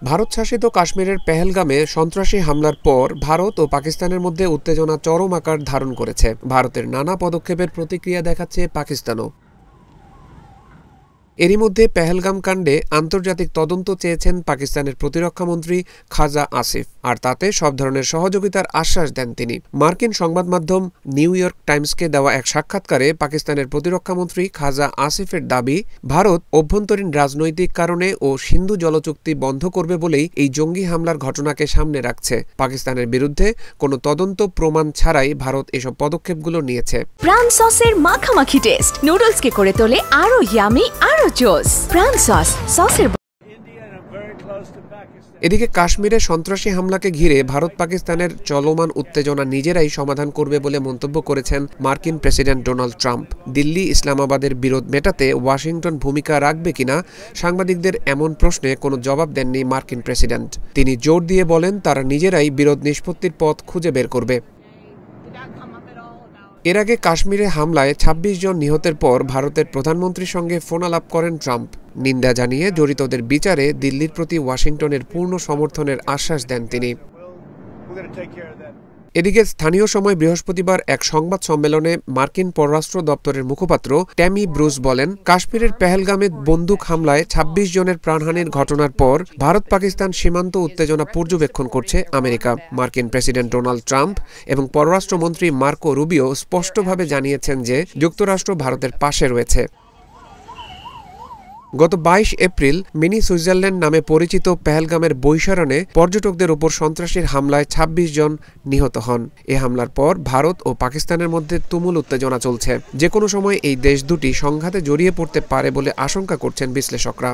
ভারত শাসিত কাশ্মীরের পেহেলগামে সন্ত্রাসী হামলার পর ভারত ও পাকিস্তানের মধ্যে উত্তেজনা চরম আকার ধারণ করেছে। ভারতের নানা পদক্ষেপের প্রতিক্রিয়া দেখাচ্ছে পাকিস্তানও। এরই মধ্যে পেহেলগাম কাণ্ডে আন্তর্জাতিক তদন্ত চেয়েছেন পাকিস্তানের প্রতিরক্ষামন্ত্রী খাজা আসিফ, আর তাতে সব ধরনের সহযোগিতার আশ্বাস দেন তিনি। মার্কিন সংবাদ মাধ্যম নিউ ইয়র্ক টাইমসকে দেওয়া এক সাক্ষাৎকারে পাকিস্তানের প্রতিরক্ষামন্ত্রী খাজা আসিফের দাবি, ভারত অভ্যন্তরীণ রাজনৈতিক কারণে ও সিন্ধু জলচুক্তি বন্ধ করবে বলেই এই জঙ্গি হামলার ঘটনাকে সামনে রাখছে। পাকিস্তানের বিরুদ্ধে কোনো তদন্ত প্রমাণ ছাড়াই ভারত এসব পদক্ষেপগুলো নিয়েছে। প্রাণ সসের মাখামাখি টেস্ট নুডলসকে করে তোলে আরো ইয়ামি আরো জোস। প্রাণ সস সসের। এদিকে কাশ্মীরে সন্ত্রাসী হামলাকে ঘিরে ভারত পাকিস্তানের চলমান উত্তেজনা নিজেরাই সমাধান করবে বলে মন্তব্য করেছেন মার্কিন প্রেসিডেন্ট ডোনাল্ড ট্রাম্প। দিল্লি ইসলামাবাদের বিরোধ মেটাতে ওয়াশিংটন ভূমিকা রাখবে কিনা সাংবাদিকদের এমন প্রশ্নে কোনো জবাব দেননি মার্কিন প্রেসিডেন্ট। তিনি জোর দিয়ে বলেন, তারা নিজেরাই বিরোধ নিষ্পত্তির পথ খুঁজে বের করবে। এর আগে কাশ্মীরে হামলায় ২৬ জন নিহতের পর ভারতের প্রধানমন্ত্রীর সঙ্গে ফোনালাপ করেন ট্রাম্প। নিন্দা জানিয়ে জড়িতদের বিচারে দিল্লির প্রতি ওয়াশিংটনের পূর্ণ সমর্থনের আশ্বাস দেন তিনি। এদিকে স্থানীয় সময় বৃহস্পতিবার এক সংবাদ সম্মেলনে মার্কিন পররাষ্ট্র দপ্তরের মুখপাত্র ট্যামি ব্রুস বলেন, কাশ্মীরের পেহেলগামে বন্দুক হামলায় ২৬ জনের প্রাণহানির ঘটনার পর ভারত পাকিস্তান সীমান্ত উত্তেজনা পর্যবেক্ষণ করছে আমেরিকা। মার্কিন প্রেসিডেন্ট ডোনাল্ড ট্রাম্প এবং পররাষ্ট্রমন্ত্রী মার্কো রুবিও স্পষ্টভাবে জানিয়েছেন যে যুক্তরাষ্ট্র ভারতের পাশে রয়েছে। গত ২২ এপ্রিল মিনি সুইজারল্যান্ড নামে পরিচিত পেহেলগামের বৈশারণে পর্যটকদের উপর সন্ত্রাসীর হামলায় ২৬ জন নিহত হন। এ হামলার পর ভারত ও পাকিস্তানের মধ্যে তুমুল উত্তেজনা চলছে। যে কোনো সময় এই দেশ দুটি সংঘাতে জড়িয়ে পড়তে পারে বলে আশঙ্কা করছেন বিশ্লেষকরা।